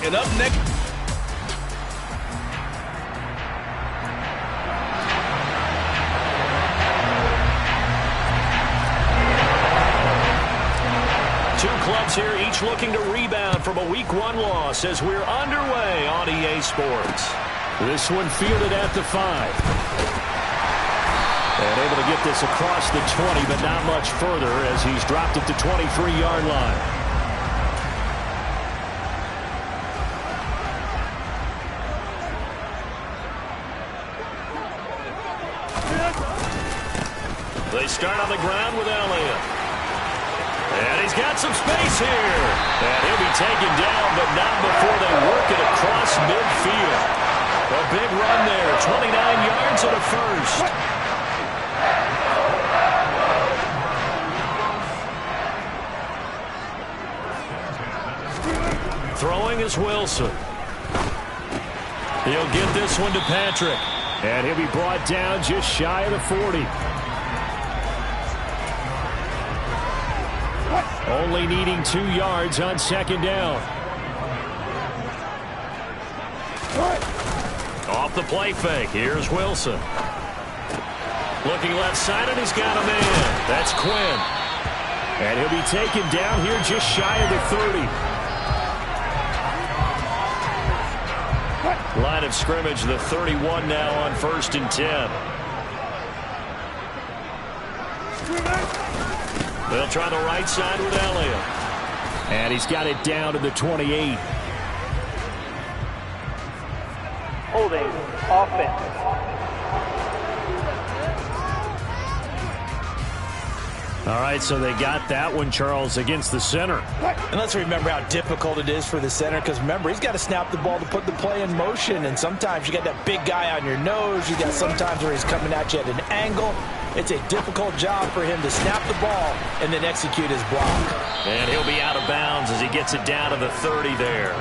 And up next. Two clubs here, each looking to rebound from a Week 1 loss as we're underway on EA Sports. This one fielded at the 5. And able to get this across the 20, but not much further as he's dropped it to 23-yard line. They start on the ground with Elliott. And he's got some space here. And he'll be taken down, but not before they work it across midfield. A big run there, 29 yards and a first. Throwing is Wilson. He'll get this one to Patrick. And he'll be brought down just shy of the 40. Only needing 2 yards on second down. Off the play fake. Here's Wilson. Looking left side, and he's got a man. That's Quinn. And he'll be taken down here just shy of the 30. Line of scrimmage, the 31 now on 1st and 10. They'll try the right side with Elliott. And he's got it down to the 28. Holding offense. All right, so they got that one, Charles, against the center. And let's remember how difficult it is for the center, because remember, he's got to snap the ball to put the play in motion, and sometimes you got that big guy on your nose. You got sometimes where he's coming at you at an angle. It's a difficult job for him to snap the ball and then execute his block. And he'll be out of bounds as he gets it down to the 30 there.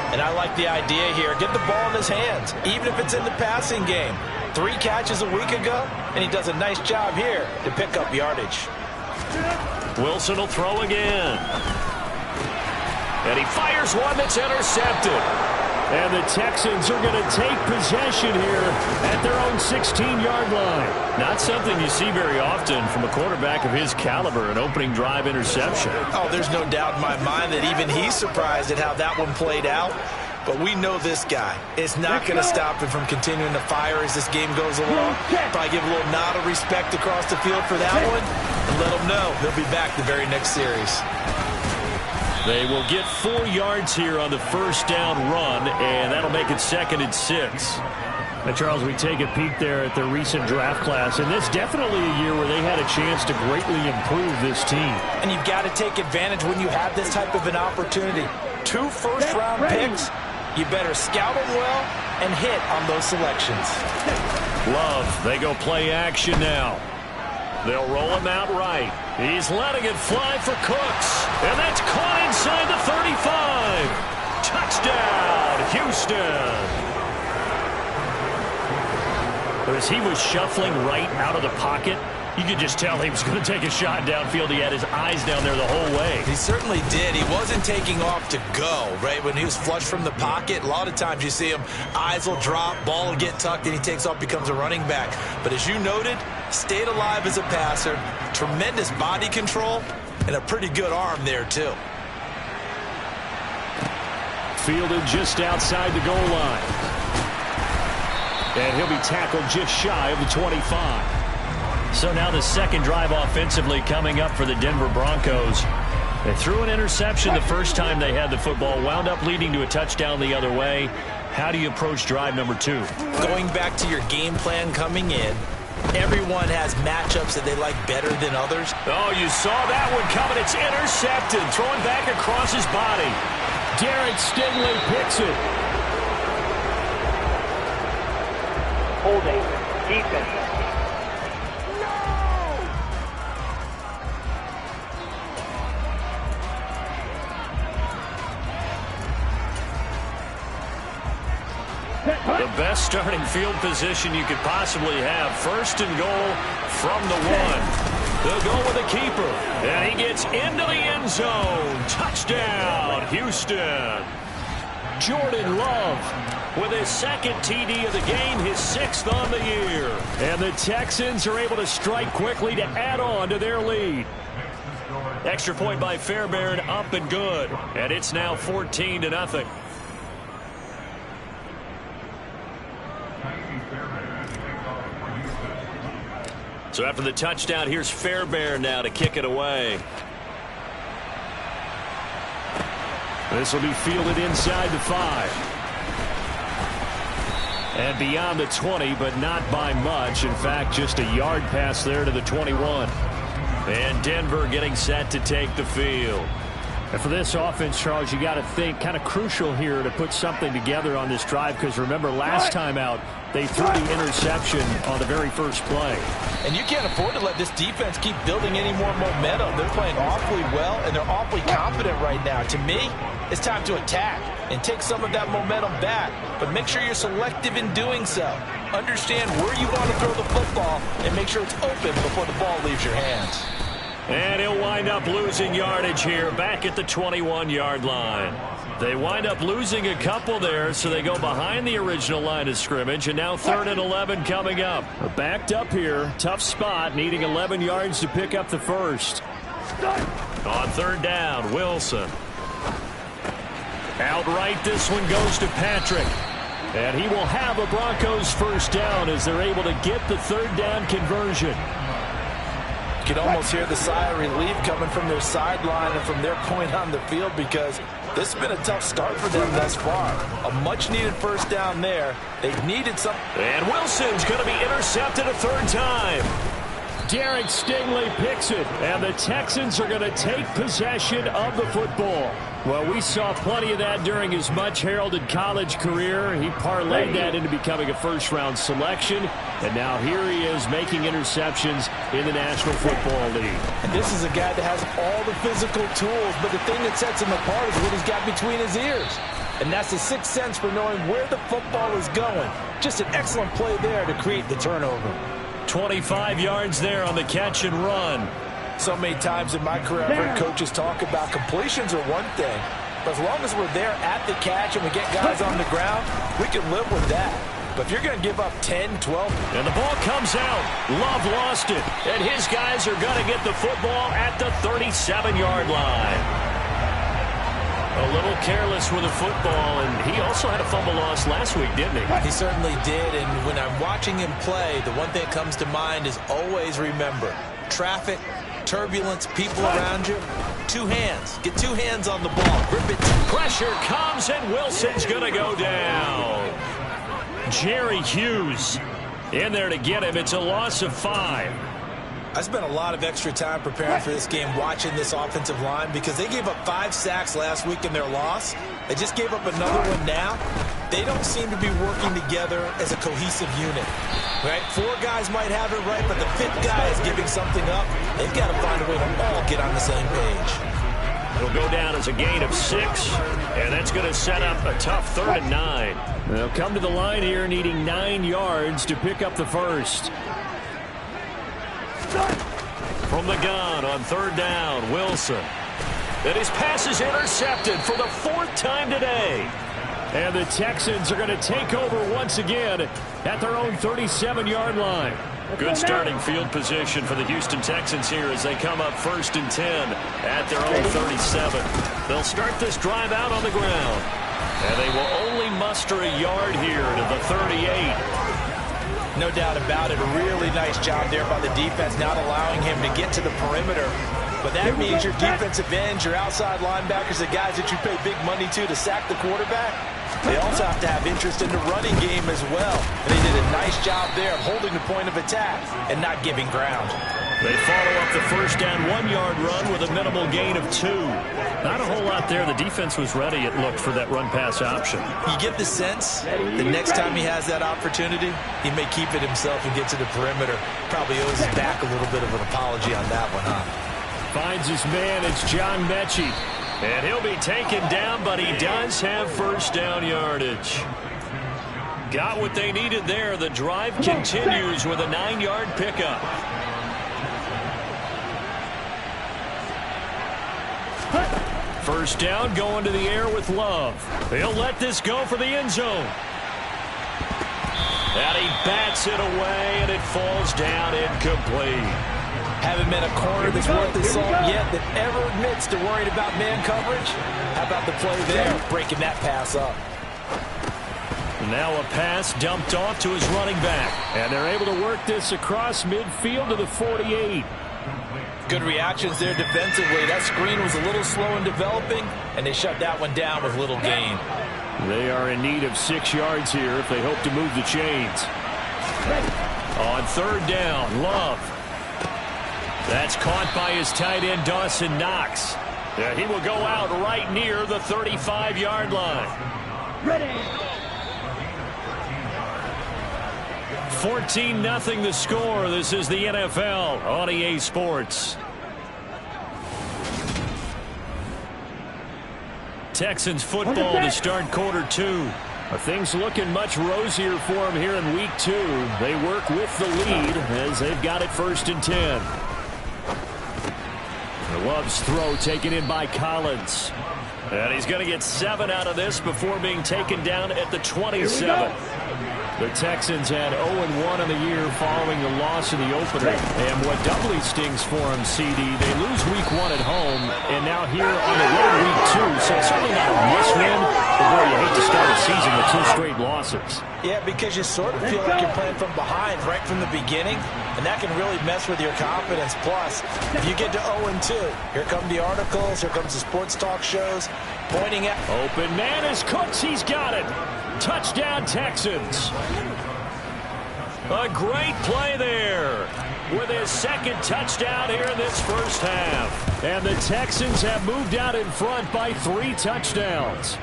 And I like the idea here. Get the ball in his hands, even if it's in the passing game. 3 catches a week ago, and he does a nice job here to pick up yardage. Wilson will throw again. And he fires one that's intercepted. And the Texans are going to take possession here at their own 16-yard line. Not something you see very often from a quarterback of his caliber, an opening drive interception. Oh, there's no doubt in my mind that even he's surprised at how that one played out. But we know this guy. It's not going to stop him from continuing to fire as this game goes along. Probably give a little nod of respect across the field for that one and let him know he'll be back the very next series. They will get 4 yards here on the first down run, and that'll make it 2nd and 6. Now, Charles, we take a peek there at the recent draft class, and this definitely a year where they had a chance to greatly improve this team. And you've got to take advantage when you have this type of an opportunity. 2 first-round picks. You better scout them well and hit on those selections. Love, they go play action now. They'll roll him out right. He's letting it fly for Cooks. And that's caught inside the 35. Touchdown, Houston. As he was shuffling right out of the pocket, you could just tell he was going to take a shot downfield. He had his eyes down there the whole way. He certainly did. He wasn't taking off to go, right? When he was flush from the pocket, a lot of times you see him, eyes will drop, ball will get tucked, and he takes off, becomes a running back. But as you noted, stayed alive as a passer, tremendous body control, and a pretty good arm there, too. Fielded just outside the goal line. And he'll be tackled just shy of the 25. So now the second drive offensively coming up for the Denver Broncos. They threw an interception the first time they had the football, wound up leading to a touchdown the other way. How do you approach drive number 2? Going back to your game plan coming in, everyone has matchups that they like better than others. Oh, you saw that one coming. It's intercepted, throwing back across his body. Derek Stingley picks it. Holding defense. The best starting field position you could possibly have. 1st and goal from the 1. They'll go with the keeper. And he gets into the end zone. Touchdown, Houston. Jordan Love with his second TD of the game, his 6th on the year. And the Texans are able to strike quickly to add on to their lead. Extra point by Fairbairn, up and good. And it's now 14-0. So after the touchdown, here's Fairbairn now to kick it away. This will be fielded inside the 5. And beyond the 20, but not by much. In fact, just a yard pass there to the 21. And Denver getting set to take the field. And for this offense, Charles, you got to think kind of crucial here to put something together on this drive, because remember last time out they threw the interception on the very first play. And you can't afford to let this defense keep building any more momentum. They're playing awfully well, and they're awfully confident right now. To me, it's time to attack and take some of that momentum back. But make sure you're selective in doing so. Understand where you want to throw the football and make sure it's open before the ball leaves your hands. And he'll wind up losing yardage here back at the 21-yard line. They wind up losing a couple there, so they go behind the original line of scrimmage, and now 3rd and 11 coming up. Backed up here, tough spot, needing 11 yards to pick up the first. On 3rd down, Wilson. Outright, this one goes to Patrick. And he will have a Broncos first down as they're able to get the 3rd down conversion. You can almost hear the sigh of relief coming from their sideline and from their point on the field, because this has been a tough start for them thus far. A much-needed first down there. They've needed some. And Wilson's going to be intercepted a 3rd time. Derek Stingley picks it, and the Texans are going to take possession of the football. Well, we saw plenty of that during his much-heralded college career. He parlayed that into becoming a first-round selection, and now here he is making interceptions in the National Football League. And this is a guy that has all the physical tools, but the thing that sets him apart is what he's got between his ears. And that's the sixth sense for knowing where the football is going. Just an excellent play there to create the turnover. 25 yards there on the catch and run. So many times in my career, I've heard coaches talk about completions are one thing, but as long as we're there at the catch and we get guys on the ground, we can live with that. But if you're going to give up 10, 12. And the ball comes out. Love lost it. And his guys are going to get the football at the 37-yard line. A little careless with the football, and he also had a fumble loss last week, didn't he? He certainly did, and when I'm watching him play, the one thing that comes to mind is always remember, traffic, turbulence, people around you, 2 hands. Get 2 hands on the ball. Grip it. Pressure comes, and Wilson's going to go down. Jerry Hughes in there to get him. It's a loss of 5. I spent a lot of extra time preparing for this game watching this offensive line because they gave up 5 sacks last week in their loss. They just gave up another one now. They don't seem to be working together as a cohesive unit. Right? 4 guys might have it right, but the 5th guy is giving something up. They've got to find a way to all get on the same page. It'll go down as a gain of 6, and that's going to set up a tough 3rd and 9. They'll come to the line here needing 9 yards to pick up the first. From the gun on 3rd down, Wilson. And his pass is intercepted for the 4th time today. And the Texans are going to take over once again at their own 37-yard line. Good starting field position for the Houston Texans here as they come up 1st and 10 at their own 37. They'll start this drive out on the ground. And they will only muster a yard here to the 38. No doubt about it. A really nice job there by the defense, not allowing him to get to the perimeter. But that means your defensive ends, your outside linebackers, the guys that you pay big money to sack the quarterback, they also have to have interest in the running game as well. And they did a nice job there of holding the point of attack and not giving ground. They follow up the first down 1-yard run with a minimal gain of 2. Not a whole lot there. The defense was ready, it looked, for that run-pass option. You get the sense the next time he has that opportunity, he may keep it himself and get to the perimeter. Probably owes his back a little bit of an apology on that one, huh? Finds his man. It's John Mechie. And he'll be taken down, but he does have first down yardage. Got what they needed there. The drive continues with a 9-yard pickup. First down, going to the air with Love. He'll let this go for the end zone. And he bats it away, and it falls down incomplete. Haven't been a corner that's worth his salt yet that ever admits to worrying about man coverage. How about the play there, breaking that pass up? Now a pass dumped off to his running back. And they're able to work this across midfield to the 48. Good reactions there defensively. That screen was a little slow in developing, and they shut that one down with little gain. They are in need of 6 yards here if they hope to move the chains. On third down, Love. That's caught by his tight end, Dawson Knox. Yeah, he will go out right near the 35-yard line. Ready. 14-0 the score. This is the NFL on EA Sports. Texans football to start quarter 2. Things looking much rosier for them here in week 2. They work with the lead as they've got it 1st and 10. Love's throw taken in by Collins. And he's going to get 7 out of this before being taken down at the 27. The Texans had 0-1 in the year following the loss in the opener. And what doubly stings for them, CD, they lose week 1 at home, and now here on the road week 2. So it's certainly not a must-win, but boy, you hate to start a season with 2 straight losses. Yeah, because you sort of feel like you're playing from behind right from the beginning, and that can really mess with your confidence. Plus, if you get to 0-2, here come the articles, here comes the sports talk shows, pointing at... Open man is Cooks, he's got it. Touchdown, Texans. A great play there with his 2nd touchdown here in this first half. And the Texans have moved out in front by 3 touchdowns.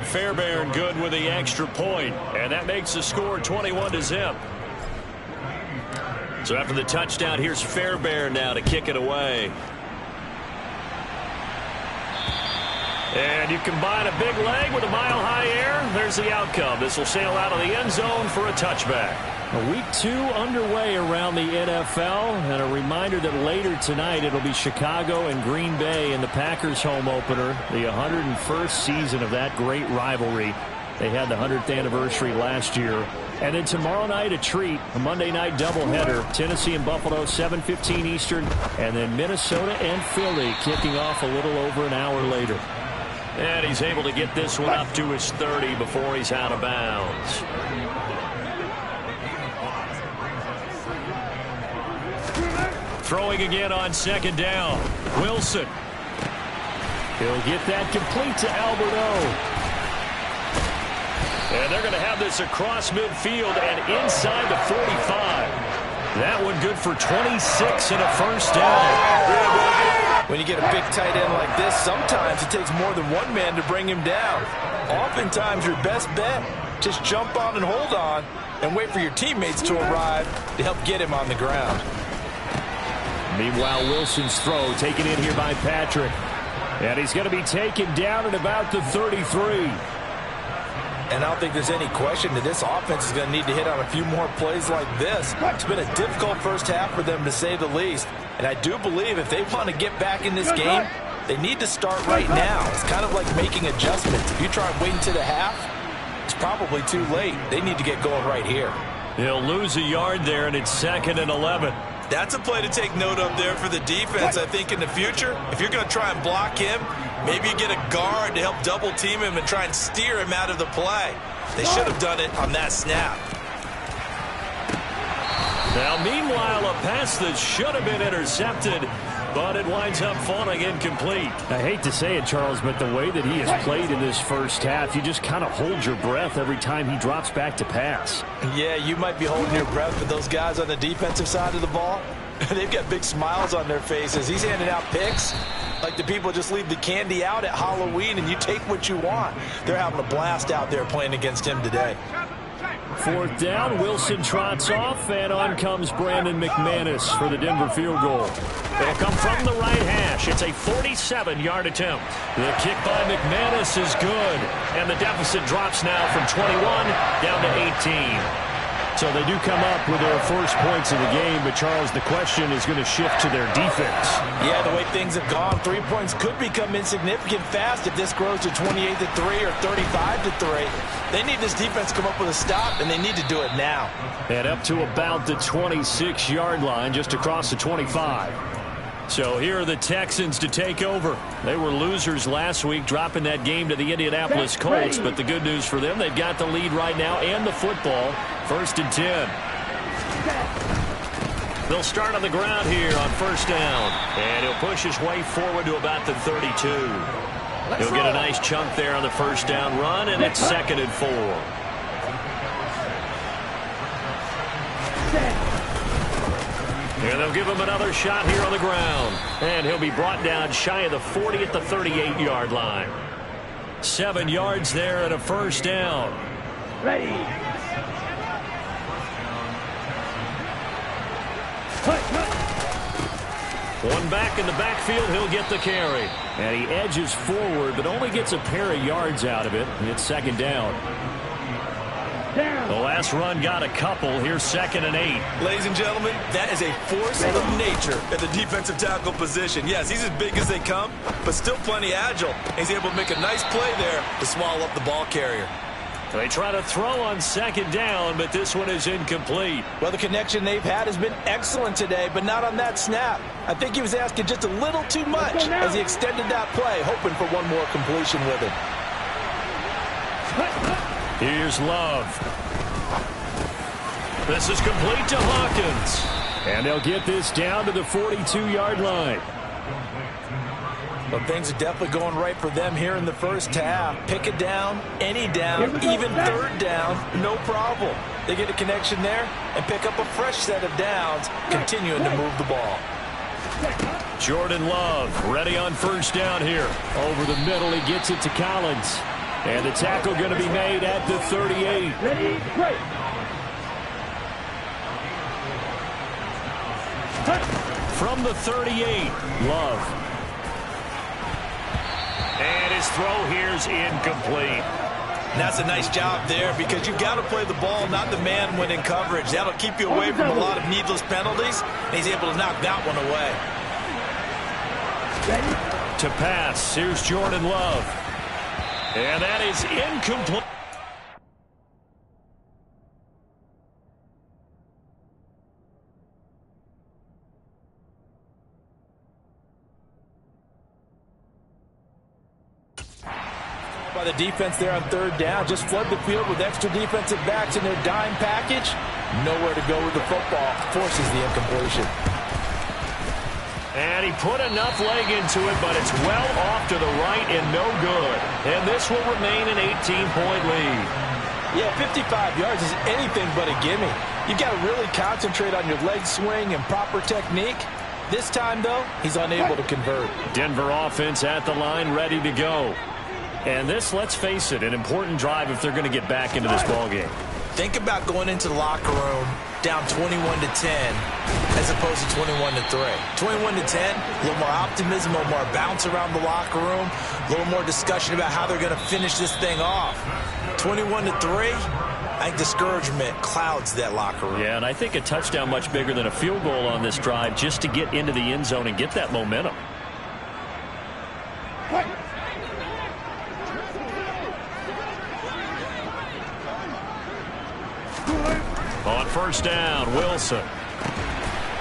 Fairbairn good with the extra point, and that makes the score 21-0. So after the touchdown, here's Fairbairn now to kick it away. And you combine a big leg with a mile-high air, there's the outcome. This will sail out of the end zone for a touchback. Week 2 underway around the NFL, and a reminder that later tonight it'll be Chicago and Green Bay in the Packers home opener, the 101st season of that great rivalry. They had the 100th anniversary last year. And then tomorrow night a treat, a Monday night doubleheader, Tennessee and Buffalo, 7:15 Eastern, and then Minnesota and Philly kicking off a little over an hour later. And he's able to get this one up to his 30 before he's out of bounds. Throwing again on 2nd down. Wilson. He'll get that complete to Alberto. And they're going to have this across midfield and inside the 45. That one good for 26 and a first down. When you get a big tight end like this, sometimes it takes more than one man to bring him down. Oftentimes, your best bet, just jump on and hold on and wait for your teammates to arrive to help get him on the ground. Meanwhile, Wilson's throw taken in here by Patrick. And he's going to be taken down at about the 33. And I don't think there's any question that this offense is going to need to hit on a few more plays like this. It's been a difficult first half for them, to say the least. And I do believe if they want to get back in this game, they need to start right now. It's kind of like making adjustments. If you try waiting to the half, it's probably too late. They need to get going right here. He'll lose a yard there, and it's 2nd and 11. That's a play to take note of there for the defense, I think, in the future. If you're going to try and block him, maybe you get a guard to help double team him and try and steer him out of the play. They should have done it on that snap. Now, meanwhile, a pass that should have been intercepted, but it winds up falling incomplete. I hate to say it, Charles, but the way that he has played in this first half, you just kind of hold your breath every time he drops back to pass. Yeah, you might be holding your breath, but those guys on the defensive side of the ball, they've got big smiles on their faces. He's handing out picks like the people just leave the candy out at Halloween and you take what you want. They're having a blast out there playing against him today. 4th down, Wilson trots off, and on comes Brandon McManus for the Denver field goal. It'll come from the right hash. It's a 47-yard attempt. The kick by McManus is good, and the deficit drops now from 21 down to 18. So they do come up with their first points of the game, but Charles, the question is going to shift to their defense. Yeah, the way things have gone, 3 points could become insignificant fast if this grows to 28-3 or 35-3. They need this defense to come up with a stop, and they need to do it now. And up to about the 26-yard line, just across the 25. So here are the Texans to take over. They were losers last week, dropping that game to the Indianapolis Colts. But the good news for them, they've got the lead right now and the football. 1st and 10. They'll start on the ground here on 1st down. And he'll push his way forward to about the 32. He'll get a nice chunk there on the 1st down run, and it's 2nd and 4. And they'll give him another shot here on the ground. And he'll be brought down shy of the 40 at the 38-yard line. 7 yards there and a 1st down. Ready. One back in the backfield, he'll get the carry. And he edges forward, but only gets a pair of yards out of it. It's 2nd down. The last run got a couple. Here's 2nd and 8. Ladies and gentlemen, that is a force of nature at the defensive tackle position. Yes, he's as big as they come, but still plenty agile. He's able to make a nice play there to swallow up the ball carrier. They try to throw on 2nd down, but this one is incomplete. Well, the connection they've had has been excellent today, but not on that snap. I think he was asking just a little too much as he extended that play, hoping for one more completion with it. Here's Love. This is complete to Hawkins. And they'll get this down to the 42-yard line. Well, things are definitely going right for them here in the first half. Pick it down, any down, even 3rd down, no problem. They get a connection there and pick up a fresh set of downs, continuing to move the ball. Jordan Love ready on 1st down here. Over the middle, he gets it to Collins. And the tackle going to be made at the 38. Ready. Great. From the 38, Love. And his throw here's incomplete. And that's a nice job there because you've got to play the ball, not the man when in coverage. That'll keep you away from a lot of needless penalties, and he's able to knock that one away. To pass, here's Jordan Love. And that is incomplete. By the defense there on 3rd down. Just flood the field with extra defensive backs in their dime package. Nowhere to go with the football. Forces the incompletion. And he put enough leg into it, but it's well off to the right and no good. And this will remain an 18-point lead. Yeah, 55 yards is anything but a gimme. You've got to really concentrate on your leg swing and proper technique. This time, though, he's unable to convert. Denver offense at the line, ready to go. And this, let's face it, an important drive if they're going to get back into this ballgame. Think about going into the locker room down 21-10 as opposed to 21-3. 21-10, a little more optimism, a little more bounce around the locker room, a little more discussion about how they're going to finish this thing off. 21-3, I think discouragement clouds that locker room. Yeah, and I think a touchdown much bigger than a field goal on this drive just to get into the end zone and get that momentum. On 1st down, Wilson.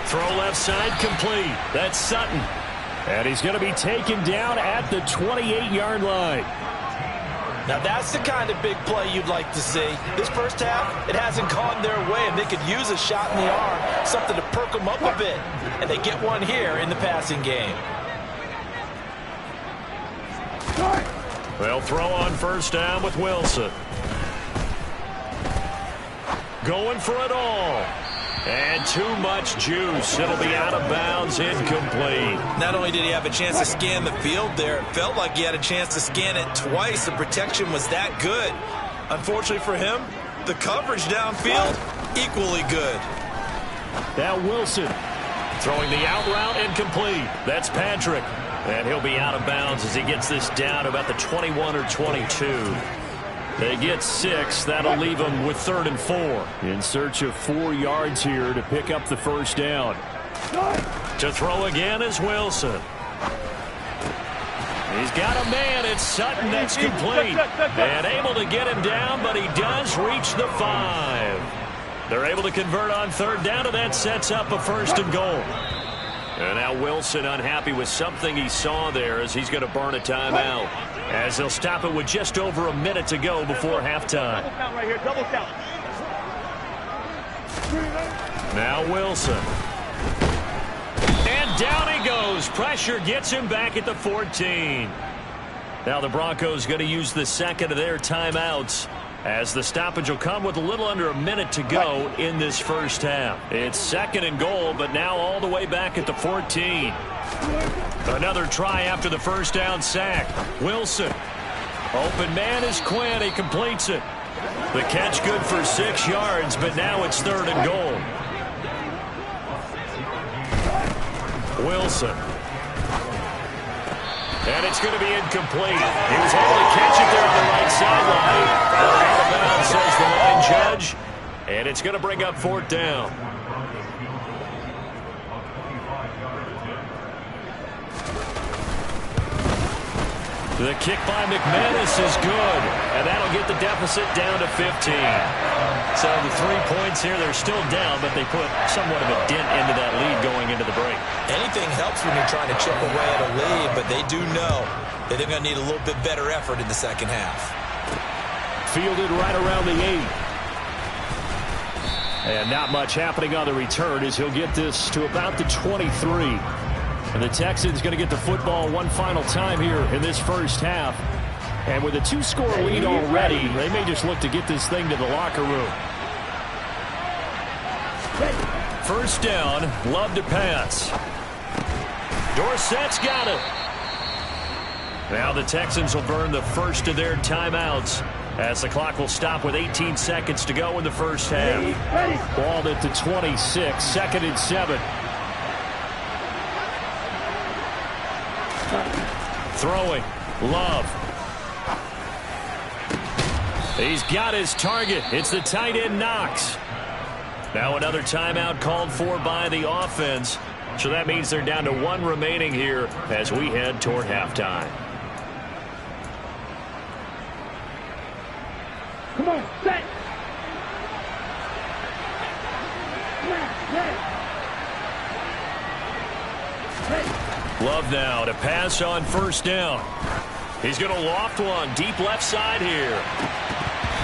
Throw left side complete. That's Sutton. And he's going to be taken down at the 28-yard line. Now that's the kind of big play you'd like to see. This first half, it hasn't gone their way, and they could use a shot in the arm, something to perk them up a bit. And they get one here in the passing game. They'll throw on 1st down with Wilson. Going for it all. And too much juice. It'll be out of bounds, incomplete. Not only did he have a chance to scan the field there, it felt like he had a chance to scan it twice. The protection was that good. Unfortunately for him, the coverage downfield, equally good. Now Wilson throwing the out route incomplete. That's Patrick. And he'll be out of bounds as he gets this down about the 21 or 22. They get 6. That'll leave them with 3rd and 4. In search of 4 yards here to pick up the first down. To throw again is Wilson. He's got a man. It's Sutton. That's complete. And able to get him down, but he does reach the 5. They're able to convert on 3rd down, and that sets up a 1st and goal. And now Wilson unhappy with something he saw there as he's going to burn a timeout. As they'll stop it with just over a minute to go before halftime. Double count right here. Double count. Now Wilson. And down he goes. Pressure gets him back at the 14. Now the Broncos going to use the second of their timeouts, as the stoppage will come with a little under a minute to go in this first half. It's 2nd and goal, but now all the way back at the 14. Another try after the first down sack. Wilson. Open man is Quinn. He completes it. The catch good for 6 yards, but now it's 3rd and goal. Wilson. And it's going to be incomplete. He was able to catch it there on the right sideline. Out of bounds, says the line judge. And it's going to bring up 4th down. The kick by McManus is good, and that'll get the deficit down to 15. So the 3 points here, they're still down, but they put somewhat of a dent into that lead going into the break. Anything helps when you're trying to chip away at a lead, but they do know that they're going to need a little bit better effort in the second half. Fielded right around the 8. And not much happening on the return as he'll get this to about the 23. And the Texans going to get the football one final time here in this first half. And with a 2-score lead already, they may just look to get this thing to the locker room. First down, Love to pass. Dorsett's got it. Now the Texans will burn the first of their timeouts as the clock will stop with 18 seconds to go in the first half. Balled at the 26, 2nd and 7. Throwing, Love. He's got his target. It's the tight end, Knox. Now another timeout called for by the offense. So that means they're down to 1 remaining here as we head toward halftime. Come on, set. Love now to pass on first down. He's going to loft one deep left side here.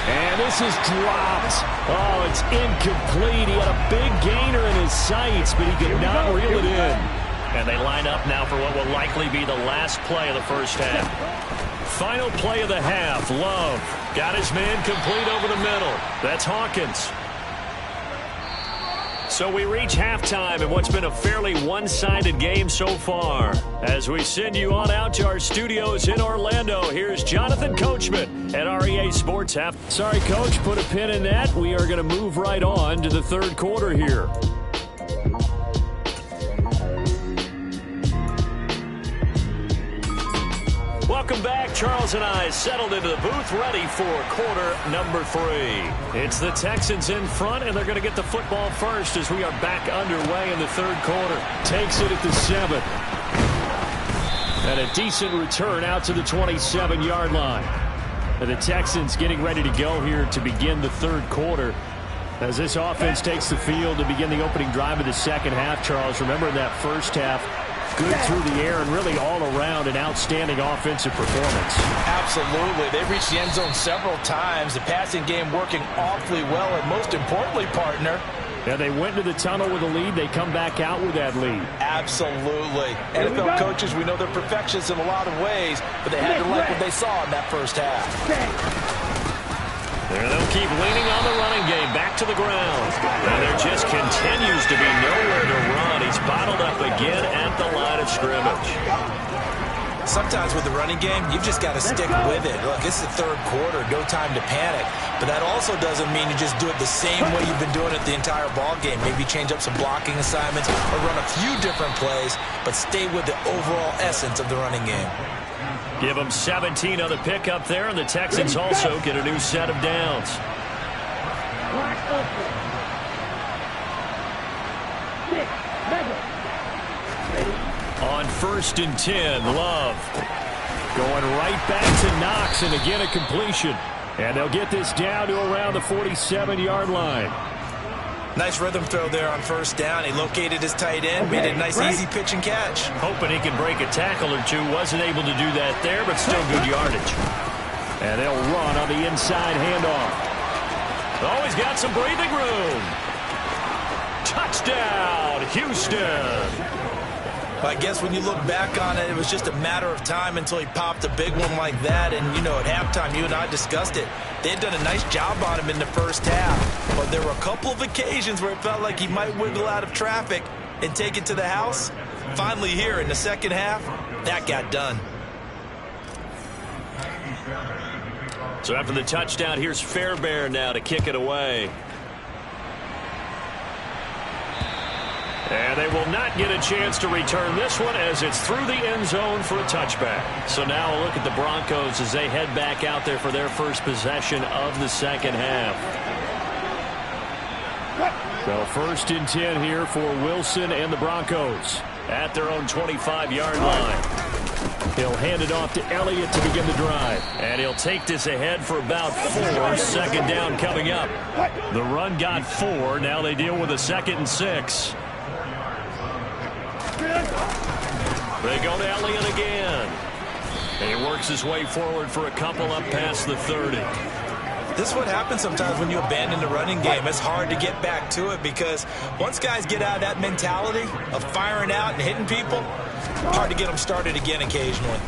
And this is dropped. Oh, it's incomplete. He had a big gainer in his sights, but he could not reel it in. And they line up now for what will likely be the last play of the first half. Final play of the half. Love got his man complete over the middle. That's Hawkins. So we reach halftime in what's been a fairly one-sided game so far. As we send you on out to our studios in Orlando, here's Jonathan Coachman at REA Sports Half. Sorry, Coach, put a pin in that. We are going to move right on to the 3rd quarter here. Welcome back. Charles and I settled into the booth, ready for quarter number 3. It's the Texans in front, and they're going to get the football first as we are back underway in the 3rd quarter. Takes it at the 7. And a decent return out to the 27-yard line. And the Texans getting ready to go here to begin the 3rd quarter. As this offense takes the field to begin the opening drive of the second half, Charles, remember in that first half, good through the air and really all around an outstanding offensive performance. Absolutely. They reached the end zone several times. The passing game working awfully well, and most importantly, partner, yeah, they went to the tunnel with a lead. They come back out with that lead. Absolutely. NFL coaches, we know they're perfectionists in a lot of ways, but they had to like what they saw in that first half. There they'll keep leaning on the running game. Back to the ground. And there just continues to be nowhere to run. He's bottled up again at the line of scrimmage. Sometimes with the running game, you've just got to stick with it. Look, it's the 3rd quarter, no time to panic. But that also doesn't mean you just do it the same way you've been doing it the entire ball game. Maybe change up some blocking assignments or run a few different plays, but stay with the overall essence of the running game. Give them 17 on the pickup there, and the Texans also get a new set of downs. On 1st and 10, Love going right back to Knox, and again a completion. And they'll get this down to around the 47-yard line. Nice rhythm throw there on 1st down. He located his tight end, made it a nice easy pitch and catch. Hoping he can break a tackle or two. Wasn't able to do that there, but still good yardage. And they'll run on the inside handoff. Oh, he's got some breathing room. Touchdown, Houston. I guess when you look back on it, it was just a matter of time until he popped a big one like that. And, you know, at halftime, you and I discussed it. They had done a nice job on him in the first half. But there were a couple of occasions where it felt like he might wiggle out of traffic and take it to the house. Finally here in the second half, that got done. So after the touchdown, here's Fairbairn now to kick it away. And they will not get a chance to return this one as it's through the end zone for a touchback. So now a look at the Broncos as they head back out there for their first possession of the second half. So 1st and 10 here for Wilson and the Broncos at their own 25-yard line. He'll hand it off to Elliott to begin the drive. And he'll take this ahead for about 4. 2nd down coming up. The run got 4. Now they deal with a 2nd and 6. They go to Elliott again. And he works his way forward for a couple up past the 30. This is what happens sometimes when you abandon the running game. It's hard to get back to it because once guys get out of that mentality of firing out and hitting people, hard to get them started again occasionally.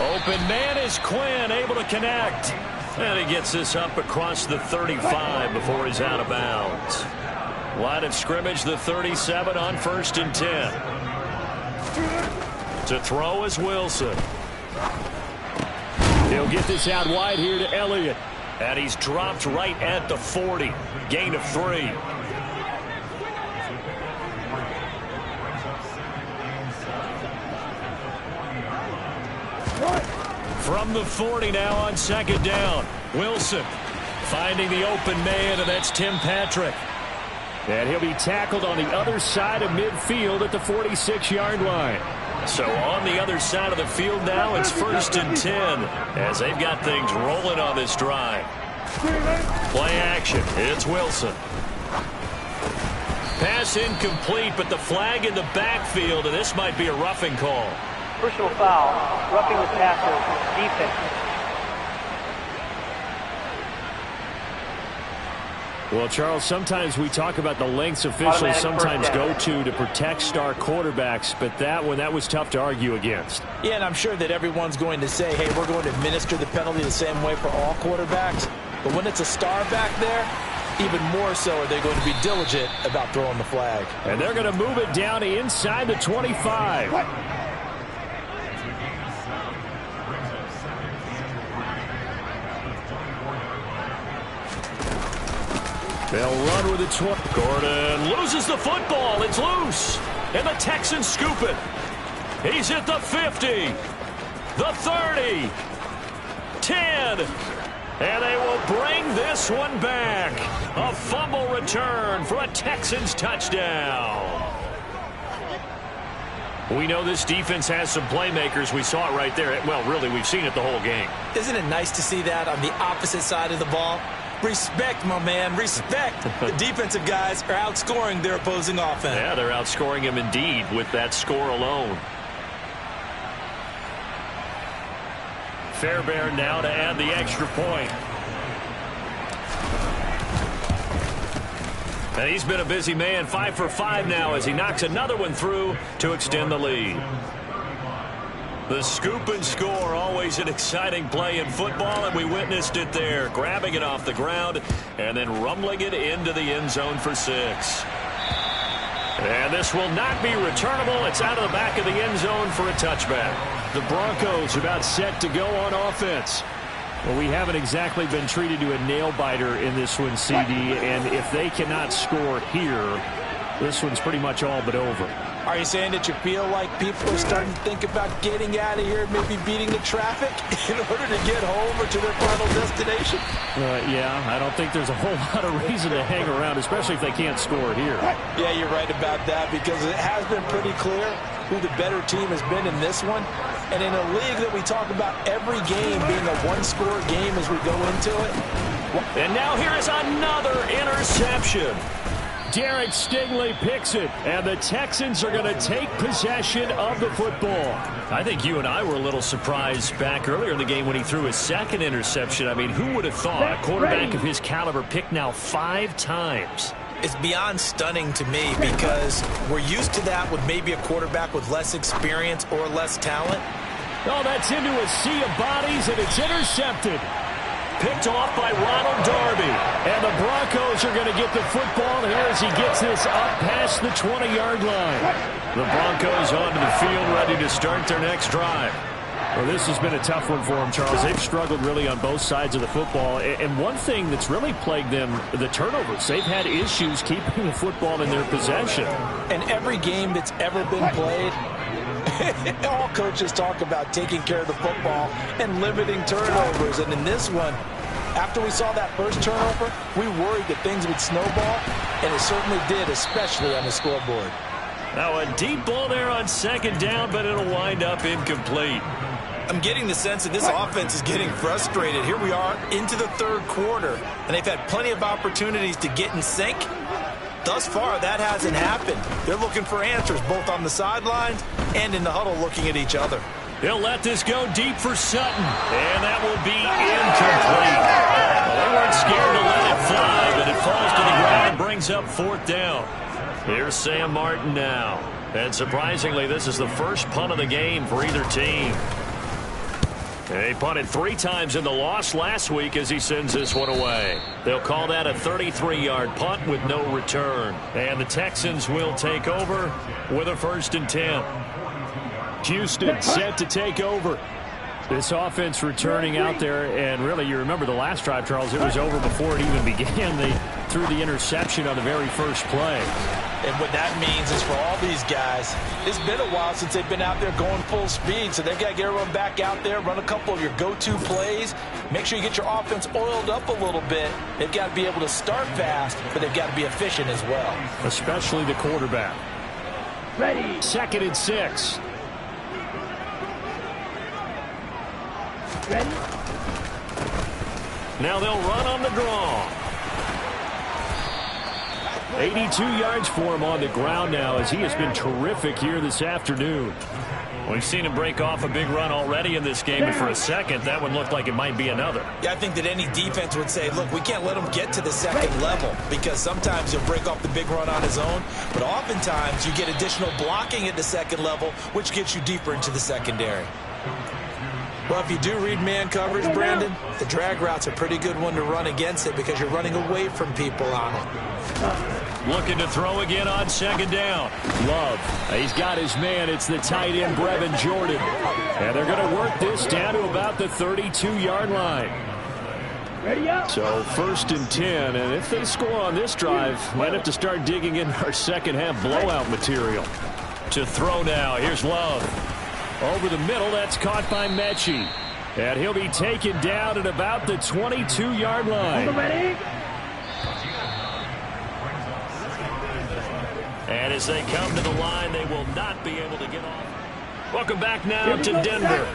Open man is Quinn, able to connect. And he gets this up across the 35 before he's out of bounds. Line of scrimmage, the 37 on 1st and 10. To throw is Wilson. He'll get this out wide here to Elliott. And he's dropped right at the 40. Gain of 3. From the 40 now on 2nd down. Wilson finding the open man, and that's Tim Patrick. And he'll be tackled on the other side of midfield at the 46-yard line. So on the other side of the field now, it's 1st and 10 as they've got things rolling on this drive. Play action. It's Wilson. Pass incomplete, but the flag in the backfield, and this might be a roughing call. Personal foul, roughing the passer, defense. Well, Charles, sometimes we talk about the lengths officials sometimes go to protect star quarterbacks, but that one, that was tough to argue against. Yeah, and I'm sure that everyone's going to say, hey, we're going to administer the penalty the same way for all quarterbacks. But when it's a star back there, even more so are they going to be diligent about throwing the flag. And they're going to move it down inside the 25. They'll run with it. Gordon loses the football. It's loose. And the Texans scoop it. He's at the 50. The 30. 10. And they will bring this one back. A fumble return for a Texans touchdown. We know this defense has some playmakers. We saw it right there. Well, really, we've seen it the whole game. Isn't it nice to see that on the opposite side of the ball? Respect, my man, respect. The defensive guys are outscoring their opposing offense. Yeah, they're outscoring him indeed with that score alone. Fairbairn now to add the extra point. And he's been a busy man, 5 for 5 now as he knocks another one through to extend the lead. The scoop and score, always an exciting play in football, and we witnessed it there, grabbing it off the ground and then rumbling it into the end zone for 6. And this will not be returnable. It's out of the back of the end zone for a touchback. The Broncos about set to go on offense. Well, we haven't exactly been treated to a nail-biter in this one, CD, and if they cannot score here, this one's pretty much all but over. Are you saying that you feel like people are starting to think about getting out of here, maybe beating the traffic in order to get home or to their final destination? Yeah, I don't think there's a whole lot of reason to hang around, especially if they can't score here. Yeah, you're right about that, because it has been pretty clear who the better team has been in this one. And in a league that we talk about every game being a one-score game as we go into it. And now here is another interception. Derek Stingley picks it, and the Texans are going to take possession of the football. I think you and I were a little surprised back earlier in the game when he threw his second interception. I mean, who would have thought a quarterback of his caliber picked now 5 times? It's beyond stunning to me, because we're used to that with maybe a quarterback with less experience or less talent. Oh, that's into a sea of bodies, and it's intercepted. Picked off by Ronald Darby. And the Broncos are going to get the football here as he gets this up past the 20-yard line. The Broncos onto the field, ready to start their next drive. Well, this has been a tough one for them, Charles. They've struggled really on both sides of the football. And one thing that's really plagued them, the turnovers. They've had issues keeping the football in their possession. And every game that's ever been played, all coaches talk about taking care of the football and limiting turnovers. And in this one, after we saw that first turnover, we worried that things would snowball, and it certainly did, especially on the scoreboard. Now a deep ball there on second down, but it'll wind up incomplete. I'm getting the sense that this offense is getting frustrated. Here we are into the third quarter, and they've had plenty of opportunities to get in sync. Thus far, that hasn't happened. They're looking for answers both on the sidelines and in the huddle looking at each other. They'll let this go deep for Sutton, and that will be incomplete. Well, they weren't scared to let it fly, but it falls to the ground and brings up 4th down. Here's Sam Martin now. And surprisingly, this is the first punt of the game for either team. He punted 3 times in the loss last week as he sends this one away. They'll call that a 33-yard punt with no return. And the Texans will take over with a 1st and 10. Houston set to take over. This offense returning out there, and really, you remember the last drive, Charles, it was over before it even began. They threw the interception on the very first play. And what that means is for all these guys, it's been a while since they've been out there going full speed, so they've got to get everyone back out there, run a couple of your go-to plays, make sure you get your offense oiled up a little bit. They've got to be able to start fast, but they've got to be efficient as well. Especially the quarterback. Ready. 2nd and 6. Ready. Now they'll run on the draw. 82 yards for him on the ground now, as he has been terrific here this afternoon. We've seen him break off a big run already in this game, and for a second, that one looked like it might be another. Yeah, I think that any defense would say, look, we can't let him get to the second level, because sometimes he'll break off the big run on his own, but oftentimes you get additional blocking at the second level, which gets you deeper into the secondary. Well, if you do read man coverage, Brandon, the drag route's a pretty good one to run against it because you're running away from people on it. Looking to throw again on 2nd down. Love. He's got his man. It's the tight end, Brevin Jordan. And they're going to work this down to about the 32-yard line. Ready up. So 1st and 10, and if they score on this drive, might have to start digging in our second-half blowout material. To throw now. Here's Love. Over the middle, that's caught by Mechie. And he'll be taken down at about the 22-yard line. Ready. And as they come to the line, they will not be able to get off. Welcome back now to Denver.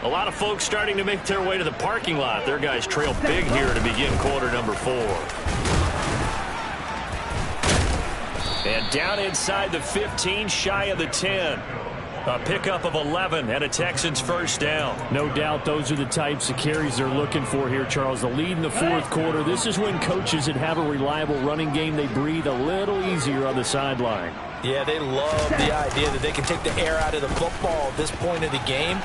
A lot of folks starting to make their way to the parking lot. Their guys trail big here to begin quarter number 4. And down inside the 15, shy of the 10. A pickup of 11 and a Texans 1st down. No doubt those are the types of carries they're looking for here, Charles. The lead in the 4th quarter. This is when coaches that have a reliable running game, they breathe a little easier on the sideline. Yeah, they love the idea that they can take the air out of the football at this point of the game.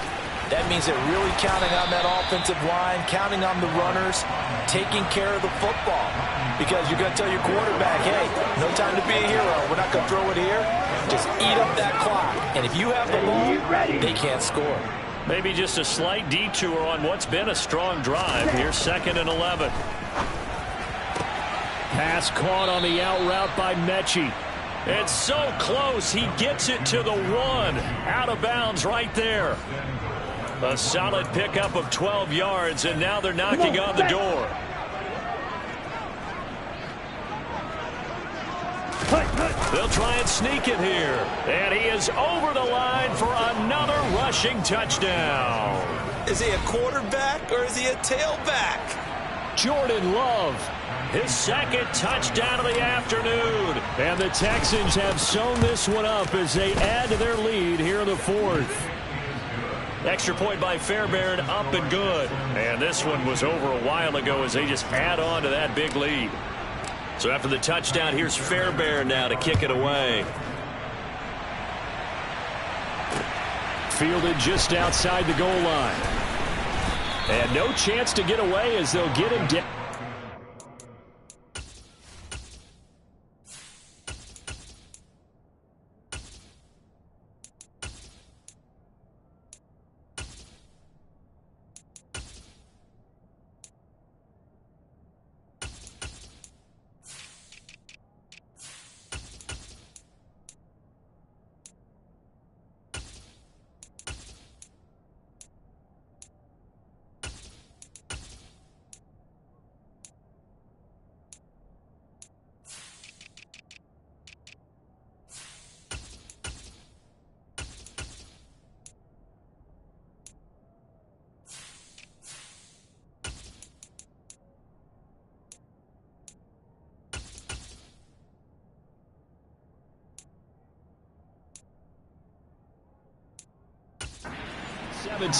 That means they're really counting on that offensive line, counting on the runners, taking care of the football. Because you're going to tell your quarterback, hey, no time to be a hero. We're not going to throw it here. Just eat up that clock. And if you have the ball, they can't score. Maybe just a slight detour on what's been a strong drive. Here's 2nd and 11. Pass caught on the out route by Mechie. It's so close. He gets it to the 1. Out of bounds right there. A solid pickup of 12 yards, and now they're knocking on the door. They'll try and sneak it here. And he is over the line for another rushing touchdown. Is he a quarterback or is he a tailback? Jordan Love, his second touchdown of the afternoon. And the Texans have sewn this one up as they add to their lead here in the 4th. Extra point by Fairbairn, up and good. And this one was over a while ago as they just add on to that big lead. So after the touchdown, here's Fairbairn now to kick it away. Fielded just outside the goal line. And no chance to get away as they'll get him down.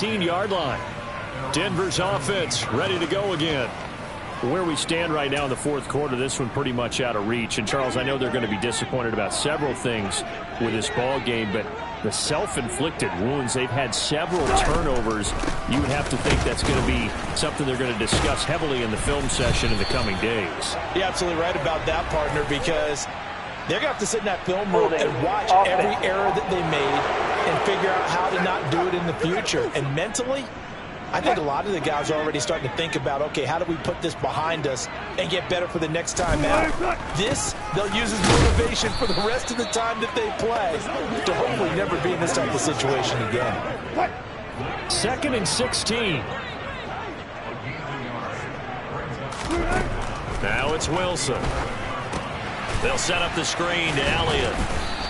Yard line. Denver's offense ready to go again. Where we stand right now in the 4th quarter, this one pretty much out of reach. And Charles, I know they're going to be disappointed about several things with this ball game, but the self-inflicted wounds, they've had several turnovers. You would have to think that's going to be something they're going to discuss heavily in the film session in the coming days. You're absolutely right about that, partner, because they're going to have to sit in that film room and watch every error that they made and figure out how to not do it in the future. And mentally, I think a lot of the guys are already starting to think about, okay, how do we put this behind us and get better for the next time out? This, they'll use as motivation for the rest of the time that they play to hopefully never be in this type of situation again. 2nd and 16. Now it's Wilson. They'll set up the screen to Elliott.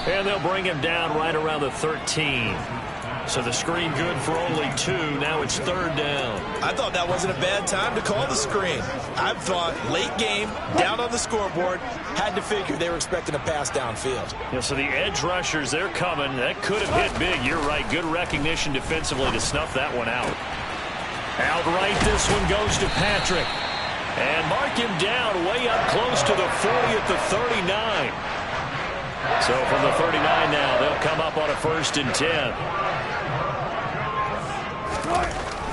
And they'll bring him down right around the 13. So the screen good for only 2. Now it's 3rd down. I thought that wasn't a bad time to call the screen. I thought late game, down on the scoreboard, had to figure they were expecting a pass downfield. Yeah, so the edge rushers, they're coming. That could have hit big. You're right. Good recognition defensively to snuff that one out. Outright, this one goes to Patrick. And mark him down way up close to the 40 at the 39. So from the 39 now, they'll come up on a 1st and 10.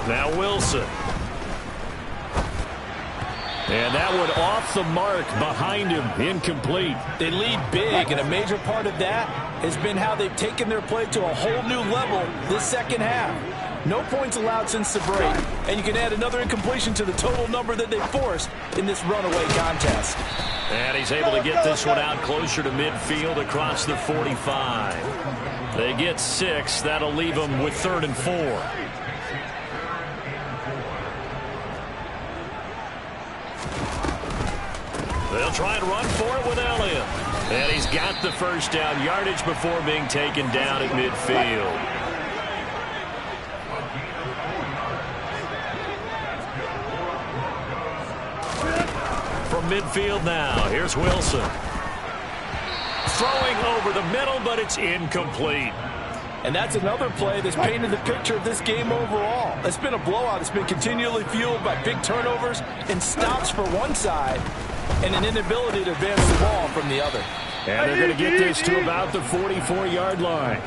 Now Wilson. And that one off the mark behind him, incomplete. They lead big, and a major part of that has been how they've taken their play to a whole new level this second half. No points allowed since the break, and you can add another incompletion to the total number that they forced in this runaway contest. And he's able to get this one out closer to midfield across the 45. They get 6. That'll leave them with 3rd and 4. They'll try and run for it with Elliott. And he's got the first down yardage before being taken down at midfield. From midfield now, here's Wilson. Throwing over the middle, but it's incomplete. And that's another play that's painted the picture of this game overall. It's been a blowout. It's been continually fueled by big turnovers and stops for one side and an inability to advance the ball from the other. And they're going to get this to about the 44-yard line.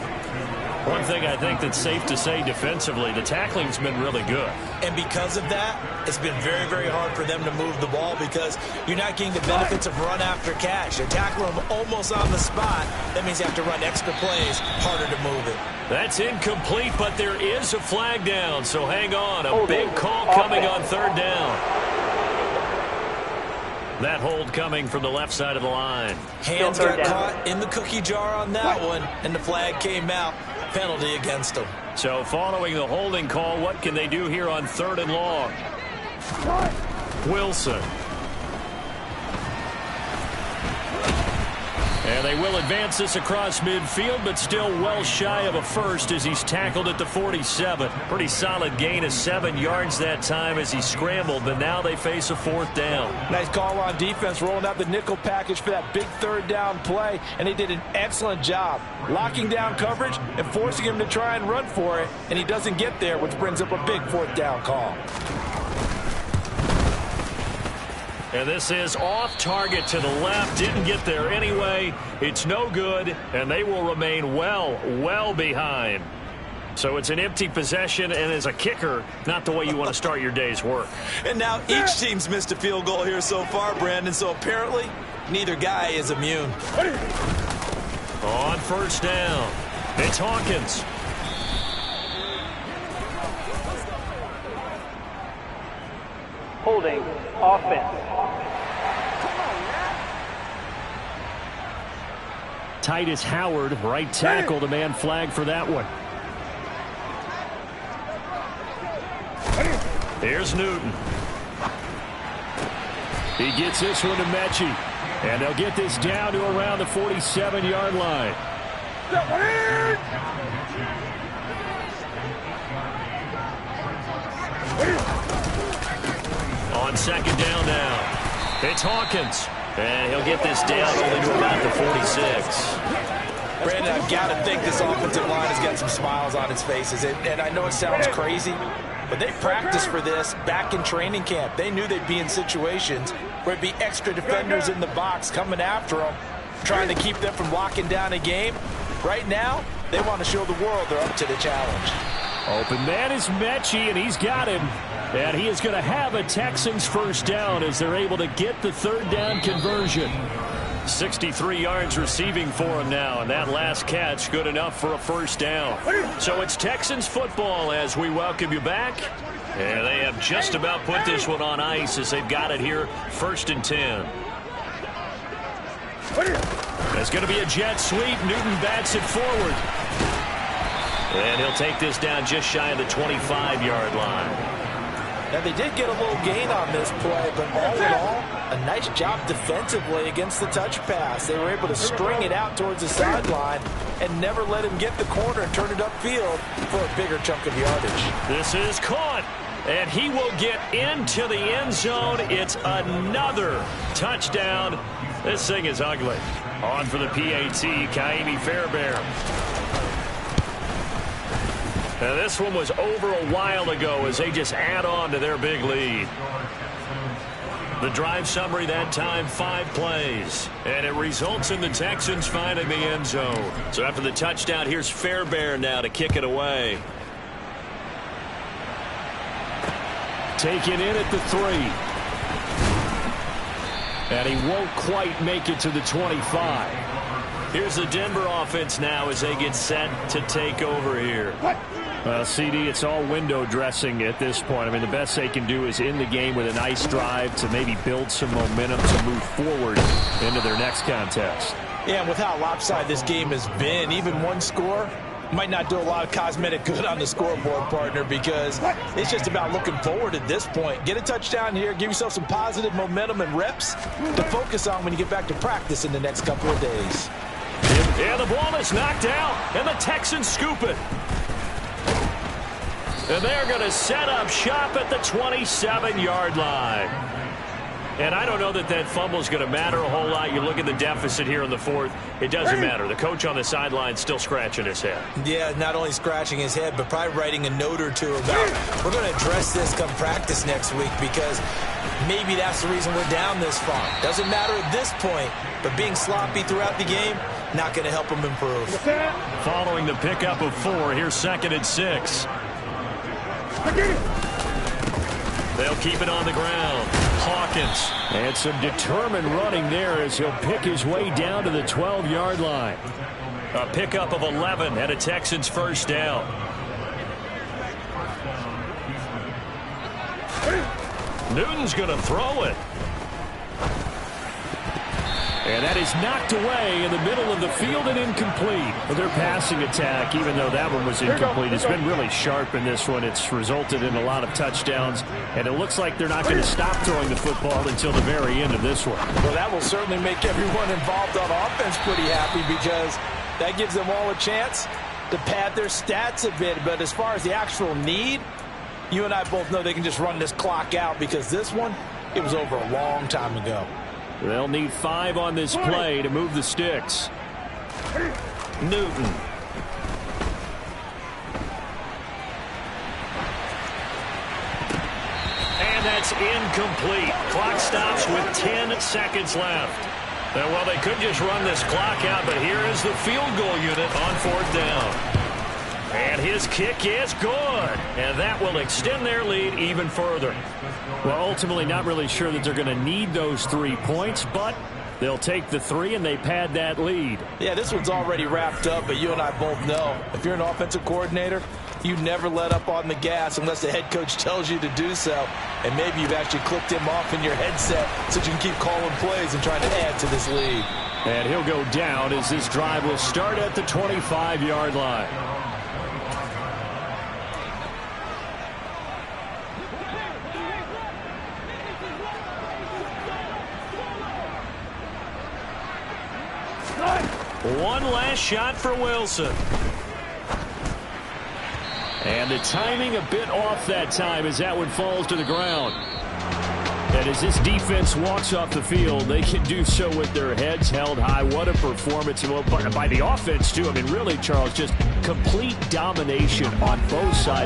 One thing I think that's safe to say defensively, the tackling's been really good. And because of that, it's been very, very hard for them to move the ball because you're not getting the benefits of run after catch. They tackle them almost on the spot. That means you have to run extra plays, harder to move it. That's incomplete, but there is a flag down, so hang on. A big call coming on 3rd down. That hold coming from the left side of the line. Hands got caught in the cookie jar on that one, and the flag came out. Penalty against him. So following the holding call, what can they do here on 3rd and long? Wilson. And they will advance this across midfield, but still well shy of a first as he's tackled at the 47. Pretty solid gain of 7 yards that time as he scrambled, but now they face a 4th down. Nice call on defense, rolling out the nickel package for that big 3rd down play, and they did an excellent job locking down coverage and forcing him to try and run for it, and he doesn't get there, which brings up a big 4th down call. And this is off target to the left. Didn't get there anyway. It's no good, and they will remain well behind. So it's an empty possession, and as a kicker, not the way you want to start your day's work. And now each team's missed a field goal here so far, Brandon, so apparently neither guy is immune. On 1st down, it's Hawkins. Holding offense. Titus Howard, right tackle, the man flagged for that one. Here's Newton. He gets this one to Mechie. And they'll get this down to around the 47-yard line. On 2nd down now, it's Hawkins. And he'll get this down only to about the 46. Brandon, I've got to think this offensive line has got some smiles on its faces. And I know it sounds crazy, but they practiced for this back in training camp. They knew they'd be in situations where it'd be extra defenders in the box coming after them, trying to keep them from locking down a game. Right now, they want to show the world they're up to the challenge. Open man is Mechie, and he's got him. And he is going to have a Texans 1st down as they're able to get the 3rd down conversion. 63 yards receiving for him now, and that last catch good enough for a 1st down. So it's Texans football as we welcome you back. And they have just about put this one on ice as they've got it here, 1st and 10. There's going to be a jet sweep. Newton bats it forward. And he'll take this down just shy of the 25-yard line. Now, they did get a little gain on this play, but all in all, a nice job defensively against the touch pass. They were able to string it out towards the sideline and never let him get the corner and turn it upfield for a bigger chunk of yardage. This is caught, and he will get into the end zone. It's another touchdown. This thing is ugly. On for the PAT, Kaimi Fairbairn. Now, this one was over a while ago as they just add on to their big lead. The drive summary that time, 5 plays. And it results in the Texans finding the end zone. So after the touchdown, here's Fairbairn now to kick it away. Taken in at the 3. And he won't quite make it to the 25. Here's the Denver offense now as they get set to take over here. Well, CD, it's all window dressing at this point. I mean, the best they can do is end the game with a nice drive to maybe build some momentum to move forward into their next contest. Yeah, and with how lopsided this game has been, even one score might not do a lot of cosmetic good on the scoreboard, partner, because it's just about looking forward at this point. Get a touchdown here, give yourself some positive momentum and reps to focus on when you get back to practice in the next couple of days. Yeah, the ball is knocked out, and the Texans scoop it. And they're going to set up shop at the 27-yard line. And I don't know that that fumble is going to matter a whole lot. You look at the deficit here in the 4th. It doesn't matter. The coach on the sideline still scratching his head. Yeah, not only scratching his head, but probably writing a note or two about, we're going to address this come practice next week because maybe that's the reason we're down this far. Doesn't matter at this point, but being sloppy throughout the game, not going to help them improve. Following the pickup of 4, here's 2nd and 6. They'll keep it on the ground. Hawkins. And some determined running there as he'll pick his way down to the 12-yard line. A pickup of 11 and a Texans 1st down. Newton's going to throw it. And that is knocked away in the middle of the field and incomplete. Their passing attack, even though that one was incomplete, has been really sharp in this one. It's resulted in a lot of touchdowns, and it looks like they're not going to stop throwing the football until the very end of this one. Well, that will certainly make everyone involved on offense pretty happy, because that gives them all a chance to pad their stats a bit. But as far as the actual need, you and I both know they can just run this clock out, because this one, it was over a long time ago. They'll need 5 on this play to move the sticks. Newton. And that's incomplete. Clock stops with 10 seconds left. Well, they could just run this clock out, but here is the field goal unit on 4th down. And his kick is good. And that will extend their lead even further. Well, ultimately not really sure that they're going to need those 3 points, but they'll take the 3 and they pad that lead. Yeah, this one's already wrapped up, but you and I both know if you're an offensive coordinator, you never let up on the gas unless the head coach tells you to do so. And maybe you've actually clicked him off in your headset so you can keep calling plays and trying to add to this lead. And he'll go down as this drive will start at the 25-yard line. One last shot for Wilson. And the timing a bit off that time as that one falls to the ground. And as this defense walks off the field, they can do so with their heads held high. What a performance by the offense, too. I mean, really, Charles, just complete domination on both sides.